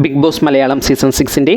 Big boss Malayalam season 6-ന്റെ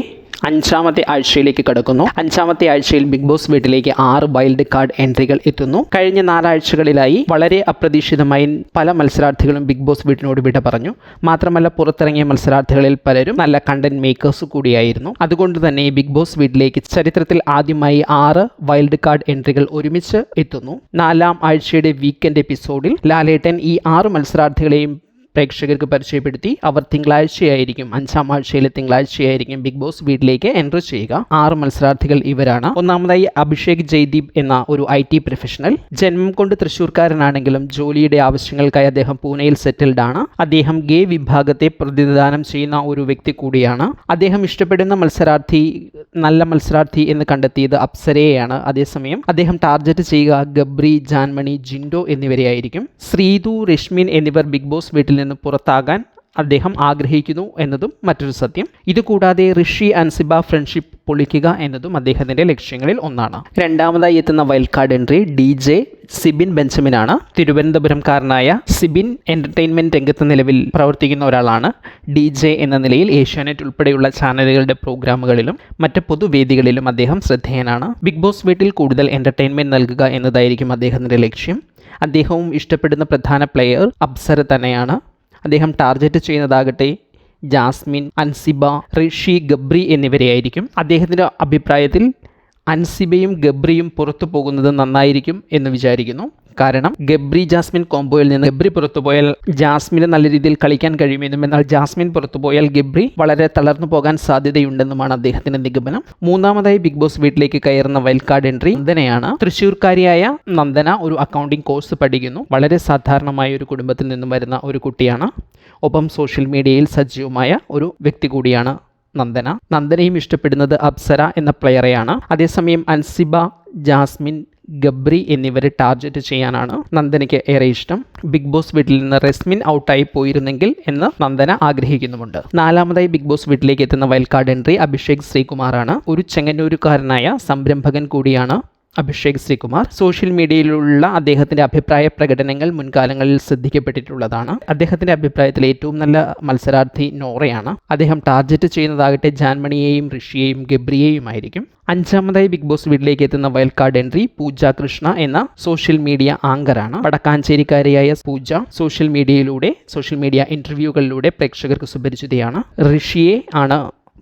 5-ാമത്തെ ആഴ്ചയിലേക്ക് കടക്കുന്നു. 5-ാമത്തെ ആഴ്ചയിൽ big boss വീട്ടിലേക്ക് 6 വൈൽഡ് കാർഡ് എൻട്രികൾ എത്തുന്നു. കഴിഞ്ഞ 4 ആഴ്ചകളിലായി വളരെ അപ്രതീക്ഷിതമായി പല മത്സരാർത്ഥികളും ബിഗ് ബോസ് വീട്ടിനോട് വിട പറഞ്ഞു. മാത്രമല്ല, പുറത്തിറങ്ങിയ മത്സരാർത്ഥികളിൽ പലരും നല്ല കണ്ടന്റ് മേക്കേഴ്സ് കൂടിയായിരുന്നു. അതുകൊണ്ട് തന്നെ ബിഗ് ബോസ് വീട്ടിലേക്ക് ചരിത്രത്തിൽ ആദ്യമായി 6 വൈൽഡ് കാർഡ് എൻട്രികൾ ഒരുമിച്ച് എത്തുന്നു. 4-ാം ആഴ്ചയുടെ വീക്കെൻഡ് എപ്പിസോഡിൽ ലാലേട്ടൻ ഈ 6 മത്സരാർത്ഥികളെയും പ്രേക്ഷകർക്ക് പരിചയപ്പെടുത്തി. അവർ തിങ്കളാഴ്ചയായിരിക്കും, 5-ാം ആഴ്ചയിലെ തിങ്കളാഴ്ചയായിരിക്കും ബിഗ് ബോസ് വീട്ടിലേക്ക് എൻട്രി ചെയ്യുക. 6 മത്സരാർത്ഥികൾ ഇവരാണ്. ഒന്നാമതായി അഭിഷേക് ജയ്ദീപ് എന്ന ഒരു IT പ്രൊഫഷണൽ. ജന്മം കൊണ്ട് തൃശ്ശൂർക്കാരനാണെങ്കിലും ജോലിയുടെ ആവശ്യങ്ങൾക്കായി അദ്ദേഹം പൂനെയിൽ സെറ്റിൽഡ് ആണ്. അദ്ദേഹം ഗേ വിഭാഗത്തെ പ്രതിനിധാനം ചെയ്യുന്ന ഒരു വ്യക്തി കൂടിയാണ്. അദ്ദേഹം ഇഷ്ടപ്പെടുന്ന നല്ല മത്സരാർത്ഥി എന്ന് കണ്ടെത്തിയത് അപ്സരയെയാണ്. അതേസമയം അദ്ദേഹം ടാർഗറ്റ് ചെയ്യുക ഗബ്രി, ജാൻമണി, ജിൻഡോ എന്നിവരെയായിരിക്കും. ശ്രീതു, രശ്മിൻ എന്നിവർ ബിഗ് ബോസ് വീട്ടിൽ നിന്ന് പുറത്താകാൻ അദ്ദേഹം ആഗ്രഹിക്കുന്നു എന്നതും മറ്റൊരു സത്യം. ഇതുകൂടാതെ ഋഷി അൻസിബ ഫ്രണ്ട്ഷിപ്പ് പൊളിക്കുക എന്നതും അദ്ദേഹത്തിൻ്റെ ലക്ഷ്യങ്ങളിൽ ഒന്നാണ്. രണ്ടാമതായി എത്തുന്ന wild card entry DJ Sibin ബെഞ്ചമിനാണ്. തിരുവനന്തപുരംകാരനായ സിബിൻ എൻ്റർടൈൻമെൻറ്റ് രംഗത്ത് നിലവിൽ പ്രവർത്തിക്കുന്ന ഒരാളാണ്. DJ എന്ന നിലയിൽ ഏഷ്യാനെറ്റ് ഉൾപ്പെടെയുള്ള ചാനലുകളുടെ പ്രോഗ്രാമുകളിലും മറ്റ് പൊതുവേദികളിലും അദ്ദേഹം ശ്രദ്ധേയനാണ്. ബിഗ് ബോസ് വീട്ടിൽ കൂടുതൽ എൻ്റർടൈൻമെൻറ്റ് നൽകുക എന്നതായിരിക്കും അദ്ദേഹത്തിൻ്റെ ലക്ഷ്യം. അദ്ദേഹവും ഇഷ്ടപ്പെടുന്ന പ്രധാന പ്ലെയർ അപ്സര തന്നെയാണ്. അദ്ദേഹം ടാർഗറ്റ് ചെയ്യുന്നതാകട്ടെ ജാസ്മിൻ, അൻസിബ, ഋഷി, ഗബ്രി എന്നിവരെയായിരിക്കും. അദ്ദേഹത്തിൻ്റെ അഭിപ്രായത്തിൽ അൻസിബയും ഗബ്രിയും പുറത്തു പോകുന്നത് നന്നായിരിക്കും എന്ന് വിചാരിക്കുന്നു. കാരണം ഗബ്രി ജാസ്മിൻ കോംബോയിൽ നിന്ന് ഗബ്രി പുറത്തു പോയാൽ ജാസ്മിന് നല്ല രീതിയിൽ കളിക്കാൻ കഴിയുമെന്നും, എന്നാൽ ജാസ്മിൻ പുറത്തു പോയാൽ ഗബ്രി വളരെ തളർന്നു പോകാൻ സാധ്യതയുണ്ടെന്നുമാണ് അദ്ദേഹത്തിന്റെ നിഗമനം. മൂന്നാമതായി ബിഗ് ബോസ് വീട്ടിലേക്ക് കയറുന്ന വൈൽഡ് കാർഡ് എൻട്രി നന്ദനയാണ്. തൃശ്ശൂർക്കാരിയായ നന്ദന ഒരു അക്കൗണ്ടിംഗ് കോഴ്സ് പഠിക്കുന്നു. വളരെ സാധാരണമായ ഒരു കുടുംബത്തിൽ നിന്നും വരുന്ന ഒരു കുട്ടിയാണ്. ഒപ്പം സോഷ്യൽ മീഡിയയിൽ സജീവമായ ഒരു വ്യക്തി കൂടിയാണ് നന്ദനയും ഇഷ്ടപ്പെടുന്നത് അപ്സര എന്ന പ്ലെയറെയാണ്. അതേസമയം അൻസിബ, ജാസ്മിൻ, ഗബ്രി എന്നിവരെ ടാർഗറ്റ് ചെയ്യാനാണ് നന്ദനയ്ക്ക് ഏറെ ഇഷ്ടം. ബിഗ് ബോസ് വീട്ടിൽ നിന്ന് റസ്മിൻ ഔട്ടായി പോയിരുന്നെങ്കിൽ എന്ന് നന്ദന ആഗ്രഹിക്കുന്നുമുണ്ട്. 4-ാമതായി ബിഗ് ബോസ് വീട്ടിലേക്ക് എത്തുന്ന വൈൽഡ് കാർഡ് എൻട്രി അഭിഷേക് ശ്രീകുമാറാണ്. ഒരു ചെങ്ങന്നൂരുകാരനായ സംരംഭകൻ കൂടിയാണ് അഭിഷേക് ശ്രീകുമാർ. സോഷ്യൽ മീഡിയയിലുള്ള അദ്ദേഹത്തിൻ്റെ അഭിപ്രായ പ്രകടനങ്ങൾ മുൻകാലങ്ങളിൽ ശ്രദ്ധിക്കപ്പെട്ടിട്ടുള്ളതാണ്. അദ്ദേഹത്തിൻ്റെ അഭിപ്രായത്തിൽ ഏറ്റവും നല്ല മത്സരാർത്ഥി നോറയാണ്. അദ്ദേഹം ടാർഗറ്റ് ചെയ്യുന്നതാകട്ടെ ജാൻമണിയെയും, ഋഷിയെയും, ഗബ്രിയെയുമായിരിക്കും. 5-ാമതായി ബിഗ് ബോസ് വീട്ടിലേക്ക് എത്തുന്ന വൈൽഡ് കാർഡ് എൻട്രി പൂജ കൃഷ്ണ എന്ന സോഷ്യൽ മീഡിയ ആങ്കറാണ്. വടക്കാഞ്ചേരിക്കാരിയായ പൂജ സോഷ്യൽ മീഡിയ ഇന്റർവ്യൂകളിലൂടെ പ്രേക്ഷകർക്ക് സുപരിചിതയാണ്. ഋഷിയെ ആണ്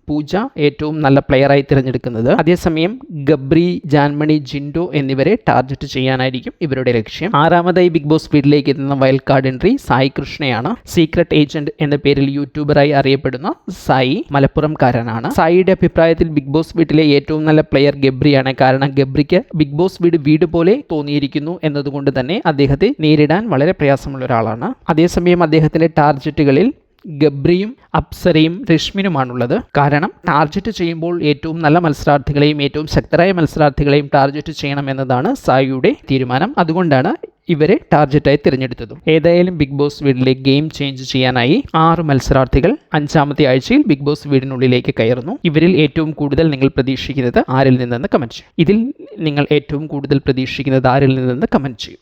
പൂജ ഏറ്റവും നല്ല പ്ലെയറായി തിരഞ്ഞെടുക്കുന്നത്. അതേസമയം ഗബ്രി, ജാൻമണി, ജിൻഡോ എന്നിവരെ ടാർഗറ്റ് ചെയ്യാനായിരിക്കും ഇവരുടെ ലക്ഷ്യം. 6-ാമതായി ബിഗ് ബോസ് വീട്ടിലേക്ക് എത്തുന്ന വൈൽഡ് കാർഡ് എൻട്രി സായി കൃഷ്ണയാണ്. സീക്രട്ട് ഏജന്റ് എന്ന പേരിൽ യൂട്യൂബറായി അറിയപ്പെടുന്ന സായി മലപ്പുറംകാരനാണ്. സായിയുടെ അഭിപ്രായത്തിൽ ബിഗ് ബോസ് വീട്ടിലെ ഏറ്റവും നല്ല പ്ലെയർ ഗബ്രിയാണ്. കാരണം ഗബ്രിക്ക് ബിഗ് ബോസ് വീട് പോലെ തോന്നിയിരിക്കുന്നു എന്നതുകൊണ്ട് തന്നെ അദ്ദേഹത്തെ നേരിടാൻ വളരെ പ്രയാസമുള്ള ഒരാളാണ്. അതേസമയം അദ്ദേഹത്തിന്റെ ടാർഗറ്റുകളിൽ ഗബ്രിയും അപ്സരയും രശ്മിനുമാണുള്ളത്. കാരണം ടാർഗറ്റ് ചെയ്യുമ്പോൾ ഏറ്റവും നല്ല മത്സരാർത്ഥികളെയും ഏറ്റവും ശക്തരായ മത്സരാർത്ഥികളെയും ടാർഗറ്റ് ചെയ്യണം എന്നതാണ് സായിയുടെ തീരുമാനം. അതുകൊണ്ടാണ് ഇവരെ ടാർഗറ്റായി തിരഞ്ഞെടുത്തതും. ഏതായാലും ബിഗ് ബോസ് വീട്ടിലെ ഗെയിം ചേഞ്ച് ചെയ്യാനായി 6 മത്സരാർത്ഥികൾ 5-ാമത്തെ ആഴ്ചയിൽ ബിഗ് ബോസ് വീടിനുള്ളിലേക്ക് കയറുന്നു. ഇവരിൽ ഏറ്റവും കൂടുതൽ നിങ്ങൾ പ്രതീക്ഷിക്കുന്നത് ആരിൽ നിന്നെന്ന് കമന്റ് ചെയ്യും.